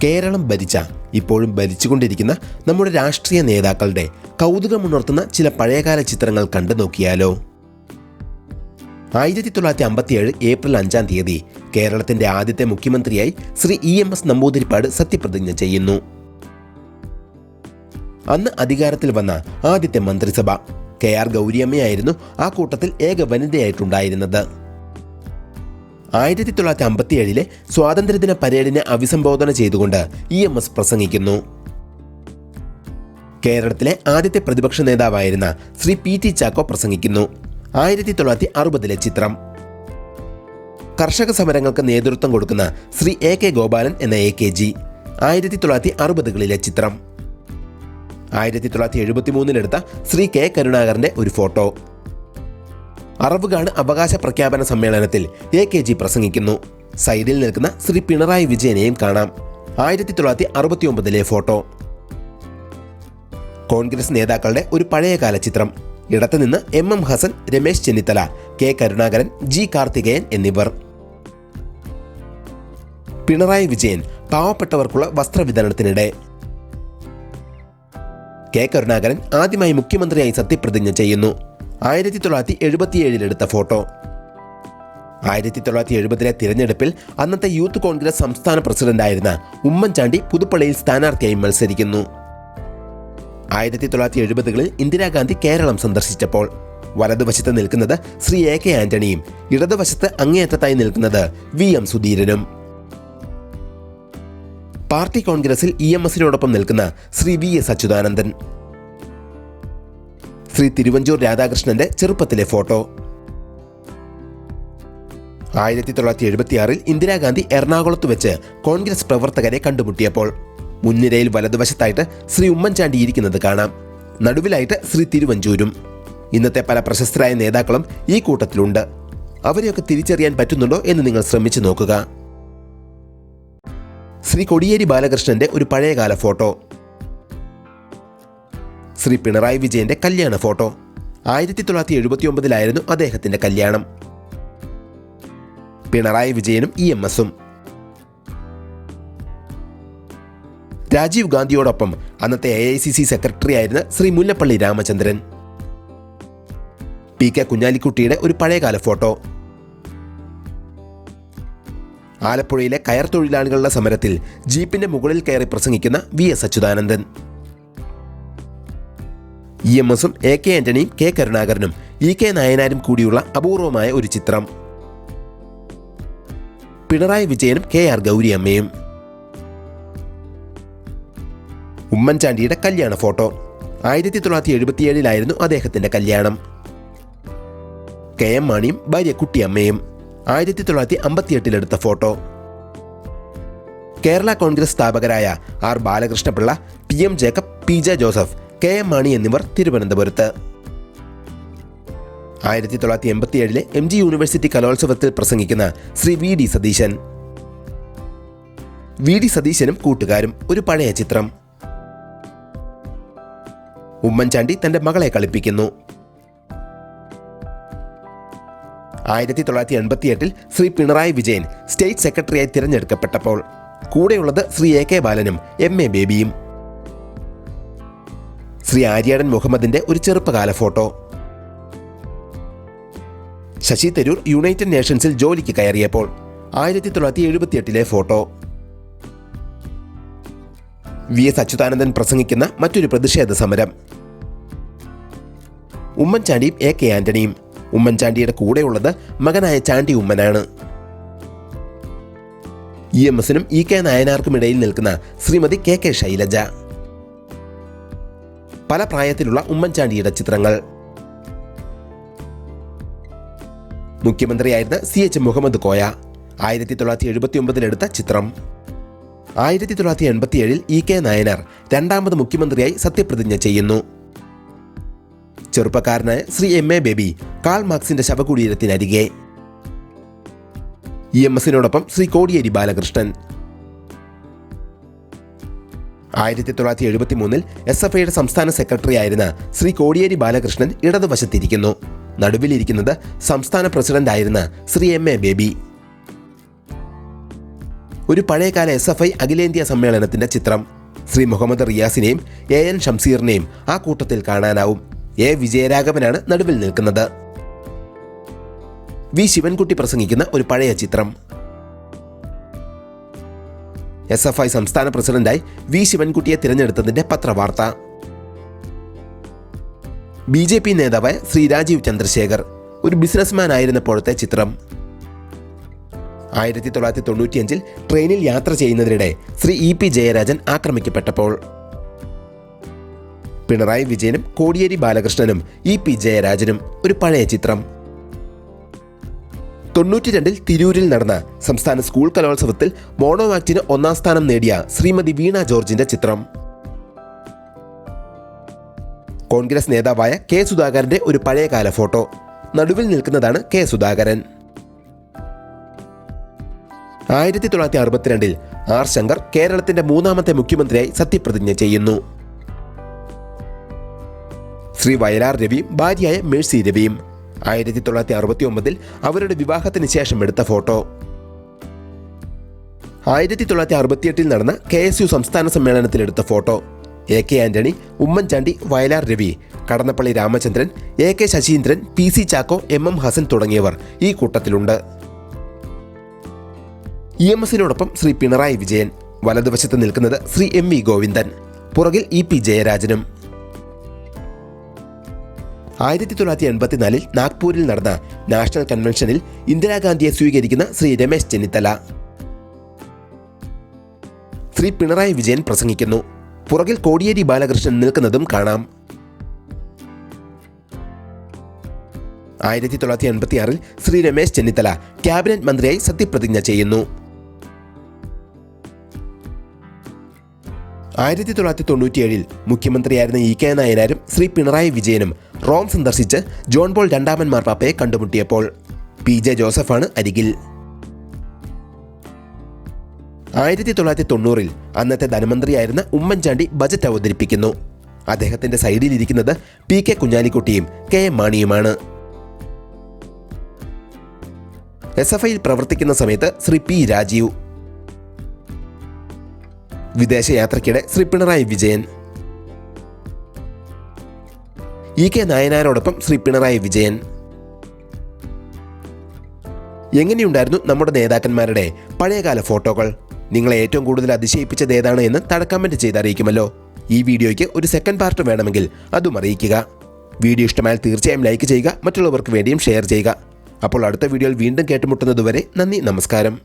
കേരളം ഭരിച്ച, ഇപ്പോഴും ഭരിച്ചുകൊണ്ടിരിക്കുന്ന നമ്മുടെ രാഷ്ട്രീയ നേതാക്കളുടെ കൗതുകമുണർത്തുന്ന ചില പഴയകാല ചിത്രങ്ങൾ കണ്ടു നോക്കിയാലോ? 1957 ഏപ്രിൽ 5-ാം തീയതി കേരളത്തിന്റെ ആദ്യത്തെ മുഖ്യമന്ത്രിയായി ശ്രീ EMS നമ്പൂതിരിപ്പാട് സത്യപ്രതിജ്ഞ ചെയ്യുന്നു. അന്ന് അധികാരത്തിൽ വന്ന ആദ്യത്തെ മന്ത്രിസഭ KR ഗൗരിയമ്മയായിരുന്നു ആ കൂട്ടത്തിൽ ഏക വനിതയായിട്ടുണ്ടായിരുന്നത്. 1957 സ്വാതന്ത്ര്യദിന പരേഡിനെ അഭിസംബോധന ചെയ്തുകൊണ്ട് EMS പ്രസംഗിക്കുന്നു. കേരളത്തിലെ ആദ്യത്തെ പ്രതിപക്ഷ നേതാവായിരുന്ന ശ്രീ PT ചാക്കോ പ്രസംഗിക്കുന്നു. 1960 ചിത്രം. കർഷക സമരങ്ങൾക്ക് നേതൃത്വം കൊടുക്കുന്ന ശ്രീ AK ഗോപാലൻ എന്ന AKG. 1960 ചിത്രം. 1973 എടുത്ത ശ്രീ K കരുണാകരന്റെ ഒരു ഫോട്ടോ. അറവുകാട് അവകാശ പ്രഖ്യാപന സമ്മേളനത്തിൽ AKG പ്രസംഗിക്കുന്നു. സൈഡിൽ നിൽക്കുന്ന ശ്രീ പിണറായി വിജയനെയും കാണാം. 1969 ഫോട്ടോ. കോൺഗ്രസ് നേതാക്കളുടെ ഒരു പഴയകാല ചിത്രം. ഇടത്തുനിന്ന് MM Hasan, Ramesh Chennithala, K Karunakaran, G Karthikeyan എന്നിവർ. പിണറായി വിജയൻ പാവപ്പെട്ടവർക്കുള്ള വസ്ത്രവിതരണത്തിനിടെ. K കരുണാകരൻ ആദ്യമായി മുഖ്യമന്ത്രിയായി സത്യപ്രതിജ്ഞ ചെയ്യുന്നു. 1977 എടുത്ത ഫോട്ടോ. 1970 തിരഞ്ഞെടുപ്പിൽ അന്നത്തെ യൂത്ത് കോൺഗ്രസ് സംസ്ഥാന പ്രസിഡന്റായിരുന്ന ഉമ്മൻചാണ്ടി പുതുപ്പള്ളിയിൽ സ്ഥാനാർത്ഥിയായി മത്സരിക്കുന്നു. 1970 ഇന്ദിരാഗാന്ധി കേരളം സന്ദർശിച്ചപ്പോൾ വലതുവശത്ത് നിൽക്കുന്നത് ശ്രീ AK ആന്റണിയും ഇടതുവശത്ത് അങ്ങേയറ്റത്തായി നിൽക്കുന്നത് VM സുധീരനും. പാർട്ടി കോൺഗ്രസിൽ EMSനോടൊപ്പം നിൽക്കുന്ന ശ്രീ VS അച്യുതാനന്ദൻ. ശ്രീ തിരുവഞ്ചൂർ രാധാകൃഷ്ണന്റെ ചെറുപ്പത്തിലെ ഫോട്ടോ. 1976 ഇന്ദിരാഗാന്ധി എറണാകുളത്ത് വെച്ച് കോൺഗ്രസ് പ്രവർത്തകരെ കണ്ടുമുട്ടിയപ്പോൾ മുൻനിരയിൽ വലതുവശത്തായിട്ട് ശ്രീ ഉമ്മൻചാണ്ടി ഇരിക്കുന്നത് കാണാം. നടുവിലായിട്ട് ശ്രീ തിരുവഞ്ചൂരും. ഇന്നത്തെ പല പ്രശസ്തരായ നേതാക്കളും ഈ കൂട്ടത്തിലുണ്ട്. അവരെയൊക്കെ തിരിച്ചറിയാൻ പറ്റുന്നുണ്ടോ എന്ന് നിങ്ങൾ ശ്രമിച്ചു നോക്കുക. ശ്രീ കോടിയേരി ബാലകൃഷ്ണന്റെ ഒരു പഴയകാല ഫോട്ടോ. ശ്രീ പിണറായി വിജയന്റെ കല്യാണ ഫോട്ടോ. 1979 അദ്ദേഹത്തിന്റെ കല്യാണം. പിണറായി വിജയനും EMSും. രാജീവ് ഗാന്ധിയോടൊപ്പം അന്നത്തെ AICC സെക്രട്ടറി ആയിരുന്ന ശ്രീ മുല്ലപ്പള്ളി രാമചന്ദ്രൻ. PK കുഞ്ഞാലിക്കുട്ടിയുടെ ഒരു പഴയകാല ഫോട്ടോ. ആലപ്പുഴയിലെ കയർ തൊഴിലാളികളുടെ സമരത്തിൽ ജീപ്പിന്റെ മുകളിൽ കയറി പ്രസംഗിക്കുന്ന VS Achuthanandan. EMSും AK ആന്റണിയും K കരുണാകരനും EK നായനാരും കൂടിയുള്ള അപൂർവമായ ഒരു ചിത്രം. പിണറായി വിജയനും KR ഗൗരിയമ്മയും. ഉമ്മൻചാണ്ടിയുടെ കല്യാണ ഫോട്ടോ. 1977 അദ്ദേഹത്തിന്റെ കല്യാണം. KM മാണിയും ഭാര്യ കുട്ടിയമ്മയും. 1958 എടുത്ത ഫോട്ടോ. കേരള കോൺഗ്രസ് സ്ഥാപകരായ R Balakrishna Pillai, PM Jacob, PJ Joseph, KM Mani എന്നിവർ തിരുവനന്തപുരത്ത്. 1987 MG യൂണിവേഴ്സിറ്റി കലോത്സവത്തിൽ പ്രസംഗിക്കുന്ന ശ്രീ VD സതീശൻ. VD സതീശനും കൂട്ടുകാരും ഒരു പഴയ ചിത്രം. ഉമ്മൻചാണ്ടി തന്റെ മകളെ കളിപ്പിക്കുന്നു. 1988 ശ്രീ പിണറായി വിജയൻ സ്റ്റേറ്റ് സെക്രട്ടറിയായി തിരഞ്ഞെടുക്കപ്പെട്ടപ്പോൾ കൂടെയുള്ളത് ശ്രീ AK ബാലനും MA ബേബിയും. ശ്രീ ആര്യാടൻ മുഹമ്മദിന്റെ ഒരു ചെറുപ്പകാല ഫോട്ടോ. ശശി തരൂർ യുണൈറ്റഡ് നേഷൻസിൽ ജോലിക്ക് കയറിയപ്പോൾ 1978 ഫോട്ടോ. VS അച്യുതാനന്ദൻ പ്രസംഗിക്കുന്ന മറ്റൊരു പ്രതിഷേധ സമരം. ഉമ്മൻചാണ്ടിയും AK ആന്റണിയും. ഉമ്മൻചാണ്ടിയുടെ കൂടെയുള്ളത് മകനായ ചാണ്ടി ഉമ്മനാണ്. EMSനും EK നായനാർക്കുമിടയിൽ നിൽക്കുന്ന ശ്രീമതി KK ശൈലജ. പല പ്രായത്തിലുള്ള ഉമ്മൻചാണ്ടിയുടെ ചിത്രങ്ങൾ. മുഖ്യമന്ത്രിയായിരുന്ന CH മുഹമ്മദ് കോയ. 1979 എടുത്ത ചിത്രം. 1987 EK നായനാർ രണ്ടാമത് മുഖ്യമന്ത്രിയായി സത്യപ്രതിജ്ഞ ചെയ്യുന്നു. ചെറുപ്പക്കാരനായ ശ്രീ MA ബേബി കാൾ മാർക്സിന്റെ ശവകുടീരത്തിനരികെ. EMSനോടൊപ്പം ശ്രീ കോടിയേരി ബാലകൃഷ്ണൻ. 1973 SFIയുടെ സംസ്ഥാന സെക്രട്ടറി ആയിരുന്ന ശ്രീ കോടിയേരി ബാലകൃഷ്ണൻ ഇടതുവശത്തിരിക്കുന്നു. നടുവിലിരിക്കുന്നത് സംസ്ഥാന പ്രസിഡന്റ് ആയിരുന്ന ശ്രീ MA ബേബി. ഒരു പഴയകാല SFI അഖിലേന്ത്യാ സമ്മേളനത്തിന്റെ ചിത്രം. ശ്രീ മുഹമ്മദ് റിയാസിനെയും AN ഷംസീറിനെയും ആ കൂട്ടത്തിൽ കാണാനാവും. A വിജയരാഘവനാണ് നടുവിൽ നിൽക്കുന്നത്. V ശിവൻകുട്ടി പ്രസംഗിക്കുന്ന ഒരു പഴയ ചിത്രം. SFI സംസ്ഥാന പ്രസിഡന്റായി V ശിവൻകുട്ടിയെ തിരഞ്ഞെടുത്തതിന്റെ പത്രവാർത്ത. BJP നേതാവായ ശ്രീ രാജീവ് ചന്ദ്രശേഖർ ഒരു ബിസിനസ്മാൻ ആയിരുന്നപ്പോഴത്തെ ചിത്രം. 1995 ട്രെയിനിൽ യാത്ര ചെയ്യുന്നതിനിടെ ശ്രീ EP ജയരാജൻ ആക്രമിക്കപ്പെട്ടപ്പോൾ പിണറായി വിജയനും കോടിയേരി ബാലകൃഷ്ണനും EP ജയരാജനും ഒരു പഴയ ചിത്രം. 92 തിരൂരിൽ നടന്ന സംസ്ഥാന സ്കൂൾ കലോത്സവത്തിൽ മോണോ ആക്ടിന് 1ാം സ്ഥാനം നേടിയ ശ്രീമതി വീണ ജോർജിന്റെ ചിത്രം. കോൺഗ്രസ് നേതാവായ K സുധാകരന്റെ ഒരു പഴയകാല ഫോട്ടോ. നടുവിൽ നിൽക്കുന്നതാണ് K സുധാകരൻ. 1962 R ശങ്കർ കേരളത്തിന്റെ 3ാമത്തെ മുഖ്യമന്ത്രിയായി സത്യപ്രതിജ്ഞ ചെയ്യുന്നു. ശ്രീ വയലാർ രവിയും ഭാര്യയായ മേഴ്സി രവിയും 1969 അവരുടെ വിവാഹത്തിന് ശേഷം എടുത്ത ഫോട്ടോ. 1968 നടന്ന KSU സംസ്ഥാന സമ്മേളനത്തിൽ എടുത്ത photo. AK Antony, Oommen Chandy, Vayalar Ravi, Kadannappally Ramachandran, AK Saseendran, PC Chacko, MM Hassan തുടങ്ങിയവർ ഈ കൂട്ടത്തിലുണ്ട്. EMSനോടൊപ്പം ശ്രീ പിണറായി വിജയൻ. വലതുവശത്ത് നിൽക്കുന്നത് ശ്രീ MV ഗോവിന്ദൻ. പുറകിൽ EP ജയരാജനും. 1984 നാഗ്പൂരിൽ നടന്ന നാഷണൽ കൺവെൻഷനിൽ ഇന്ദിരാഗാന്ധിയെ സ്വീകരിക്കുന്ന ശ്രീ രമേശ് ചെന്നിത്തല. ശ്രീ പിണറായി വിജയൻ പ്രസംഗിക്കുന്നു. പുറകിൽ കോടിയേരി ബാലകൃഷ്ണൻ നിൽക്കുന്നതും കാണാം. 1986 ശ്രീ രമേശ് ചെന്നിത്തല ക്യാബിനറ്റ് മന്ത്രിയായി സത്യപ്രതിജ്ഞ ചെയ്യുന്നു. 1997 മുഖ്യമന്ത്രിയായിരുന്ന EK നായനാരും ശ്രീ പിണറായി വിജയനും റോം സന്ദർശിച്ച് ജോൺ പോൾ രണ്ടാമൻ മാർപ്പാപ്പയെ കണ്ടുമുട്ടിയപ്പോൾ PJ ജോസഫാണ് അരികിൽ. 1990 അന്നത്തെ ധനമന്ത്രിയായിരുന്ന ഉമ്മൻചാണ്ടി ബജറ്റ് അവതരിപ്പിക്കുന്നു. അദ്ദേഹത്തിന്റെ സൈഡിലിരിക്കുന്നത് PK കുഞ്ഞാലിക്കുട്ടിയും KM മാണിയുമാണ്. SFIയിൽ പ്രവർത്തിക്കുന്ന സമയത്ത് ശ്രീ P രാജീവ്. വിദേശയാത്രയ്ക്കിടെ ശ്രീ പിണറായി വിജയൻ. EK നായനാരോടൊപ്പം ശ്രീ പിണറായി വിജയൻ. എങ്ങനെയുണ്ടായിരുന്നു നമ്മുടെ നേതാക്കന്മാരുടെ പഴയകാല ഫോട്ടോകൾ? നിങ്ങളെ ഏറ്റവും കൂടുതൽ അതിശയിപ്പിച്ചത് ഏതാണ് എന്ന് താഴെ കമന്റ് ചെയ്ത് അറിയിക്കുമല്ലോ. ഈ വീഡിയോയ്ക്ക് ഒരു സെക്കൻഡ് പാർട്ട് വേണമെങ്കിൽ അതും അറിയിക്കുക. വീഡിയോ ഇഷ്ടമായാൽ തീർച്ചയായും ലൈക്ക് ചെയ്യുക, മറ്റുള്ളവർക്ക് വേണ്ടിയും ഷെയർ ചെയ്യുക. അപ്പോൾ അടുത്ത വീഡിയോയിൽ വീണ്ടും കേട്ടുമുട്ടുന്നതുവരെ നന്ദി, നമസ്കാരം.